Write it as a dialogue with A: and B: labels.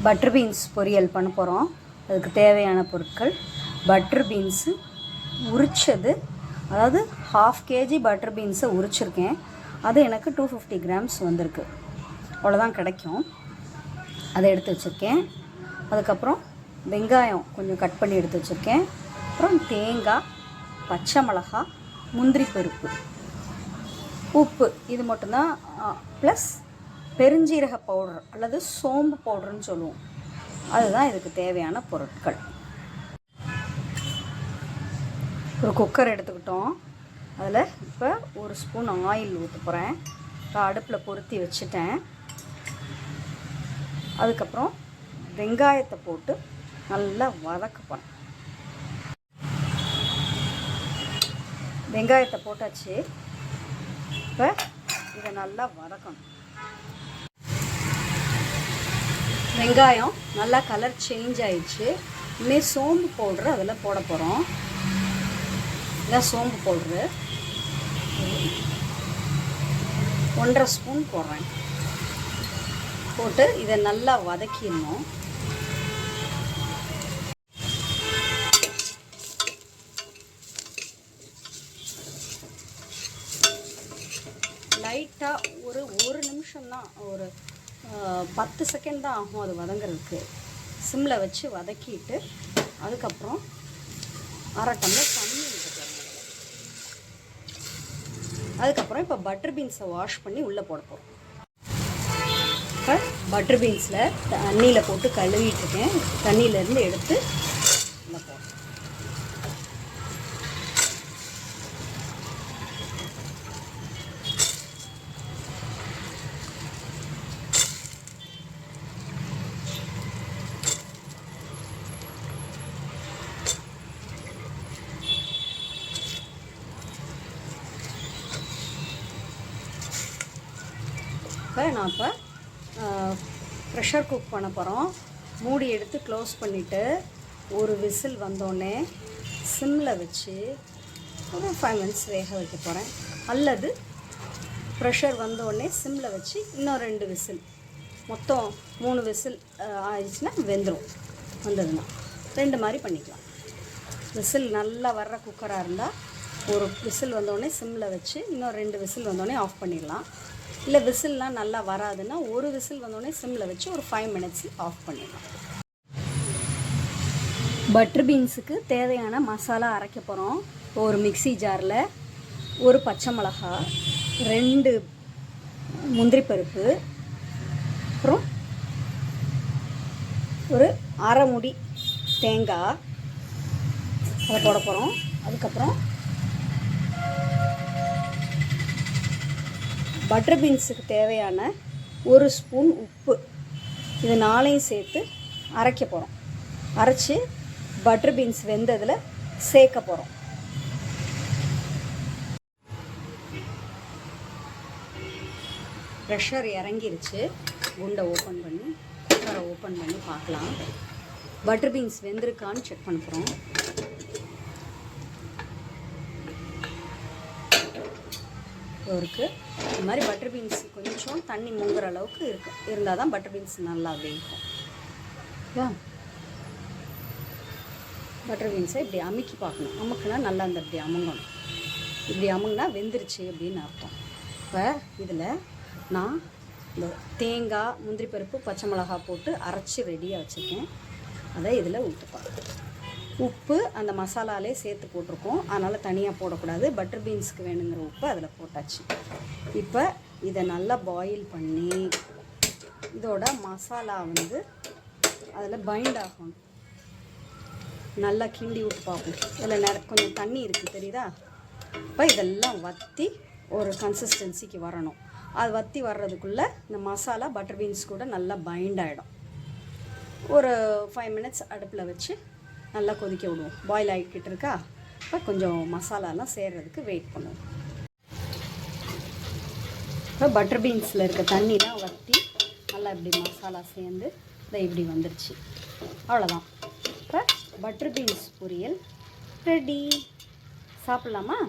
A: Butter beans பொரியல் பண்ண போகிறோம். அதுக்கு தேவையான பொருட்கள் பட்டர் பீன்ஸு உரித்தது, அதாவது 1/2 kg பட்டர் பீன்ஸை உரிச்சிருக்கேன். அது எனக்கு 250 grams வந்திருக்கு. அவ்வளோதான் கிடைக்கும். அதை எடுத்து வச்சுருக்கேன். அதுக்கப்புறம் வெங்காயம் கொஞ்சம் கட் பண்ணி எடுத்து வச்சுருக்கேன். அப்புறம் தேங்காய், பச்சை மிளகாய், முந்திரி பருப்பு, உப்பு, இது மட்டும்தான். ப்ளஸ் பெருஞ்சீரக பவுடர் அல்லது சோம்பு பவுடர்னு சொல்லுவோம். அதுதான் இதுக்கு தேவையான பொருட்கள். ஒரு குக்கர் எடுத்துக்கிட்டோம். அதில் இப்போ 1 ஸ்பூன் ஆயில் ஊற்ற போகிறேன். இப்போ அடுப்பில் பொருத்தி வச்சுட்டேன். அதுக்கப்புறம் வெங்காயத்தை போட்டு நல்லா வதக்க போகிறேன். வெங்காயத்தை போட்டாச்சு. இப்போ இதை நல்லா வதக்கணும். வெங்காயம் நல்லா கலர் சேஞ்ச் ஆயிடுச்சு. இனிமேல் சோம்பு பவுட்ரு அதில் போட போகிறோம். இதான் சோம்பு பவுட்ரு 1.5 ஸ்பூன் போடுறேன். போட்டு இதை நல்லா வதக்கிடணும். லைட்டாக ஒரு நிமிஷம் தான், ஒரு 10 செகண்ட் தான் ஆகும் அது வதங்கிறதுக்கு. சிம்மில் வச்சு வதக்கிட்டு அதுக்கப்புறம் 1/2 டம்ளர் தண்ணி ஊற்றிக்கணும். அதுக்கப்புறம் இப்போ பட்டர் பீன்ஸை வாஷ் பண்ணி உள்ளே போட போகிறோம். இப்போ பட்டர் பீன்ஸில் தண்ணியில் போட்டு கழுவிட்டுருக்கேன். தண்ணியிலேருந்து எடுத்து உள்ளே போடுறோம். நான் இப்போ ப்ரெஷர் குக் பண்ண போகிறோம். மூடி எடுத்து க்ளோஸ் பண்ணிவிட்டு ஒரு விசில் வந்தோடனே சிம்மில் வச்சு ஒரு 5 minutes வேக வைக்க போகிறேன். அல்லது ப்ரெஷர் வந்தோடனே சிம்மில் வச்சு இன்னும் 2 விசில், மொத்தம் 3 விசில் ஆயிடுச்சுன்னா வெந்துடும். வந்ததுன்னா 2 மாதிரி பண்ணிக்கலாம். விசில் நல்லா வர்ற குக்கராக இருந்தால் ஒரு விசில் வந்தோடனே சிம்மில் வச்சு இன்னும் 2 விசில் வந்தோடனே ஆஃப் பண்ணிடலாம். இல்லை விசில்லாம் நல்லா வராதுன்னா ஒரு விசில் வந்தோடனே சிம்மில் வச்சு ஒரு 5 minutes ஆஃப் பண்ணிடலாம். பட்டர் பீன்ஸுக்கு தேவையான மசாலா அரைக்க போகிறோம். ஒரு மிக்சி ஜாரில் ஒரு பச்சை மிளகாய், 2 முந்திரி பருப்பு, அப்புறம் ஒரு 1/2 மூடி தேங்காய் அதை போட போகிறோம். அதுக்கப்புறம் பட்டர் பீன்ஸுக்கு தேவையான 1 ஸ்பூன் உப்பு, இது 4ஐயும் சேர்த்து அரைக்க போகிறோம். அரைச்சி பட்டர் பீன்ஸ் வெந்ததில் சேர்க்க போகிறோம். ப்ரெஷர் இறங்கிருச்சு. குண்டை ஓப்பன் பண்ணி குக்கரை ஓப்பன் பண்ணி பார்க்கலாம். பட்டர் பீன்ஸ் வெந்திருக்கான்னு செக் பண்ண போகிறோம். இருக்குது. இந்த மாதிரி பட்டர் பீன்ஸ் கொஞ்சம் தண்ணி முங்குற அளவுக்கு இருந்தால் தான் பட்டர் பீன்ஸ் நல்லா வேகும். பட்டர் பீன்ஸை இப்படி அமுக்கி பார்க்கணும். அமுக்குனா நல்லா அந்த இப்படி அமுங்கணும். இப்படி அமுங்கினா வெந்துருச்சு அப்படின்னு அர்த்தம். இப்போ இதில் நான் இந்த தேங்காய், முந்திரி பருப்பு, பச்சை மிளகாய் போட்டு அரைச்சி ரெடியாக வச்சுருக்கேன். அதை இதில் ஊற்றிப்பேன். உப்பு அந்த மசாலாலே சேர்த்து போட்டிருக்கோம், அதனால் தனியாக போடக்கூடாது. பட்டர் பீன்ஸுக்கு வேணுங்கிற உப்பு அதில் போட்டாச்சு. இப்போ இதை நல்லா பாயில் பண்ணி இதோட மசாலா அதில் பைண்ட் ஆகணும். நல்லா கிண்டி விட்டு பார்ப்போம். இதில் கொஞ்சம் தண்ணி இருக்குது தெரியுதா? இப்போ இதெல்லாம் வற்றி ஒரு கன்சிஸ்டன்சிக்கு வரணும். அது வற்றி வர்றதுக்குள்ளே இந்த மசாலா பட்டர் பீன்ஸ் கூட நல்லா பைண்ட் ஆகிடும். ஒரு 5 minutes அடுப்பில் வச்சு நல்லா கொதிக்க விடுவோம். பாயில் ஆகிக்கிட்டு இருக்கா? இப்போ கொஞ்சம் மசாலாலாம் சேர்கிறதுக்கு வெயிட் பண்ணுவோம். இப்போ பட்டர் பீன்ஸில் இருக்க தண்ணிலாம் வற்றி நல்லா இப்படி மசாலா சேர்ந்து இதை இப்படி வந்துடுச்சு. அவ்வளோதான். இப்போ பட்டர் பீன்ஸ் பொரியல் ரெடி. சாப்பிட்லாமா?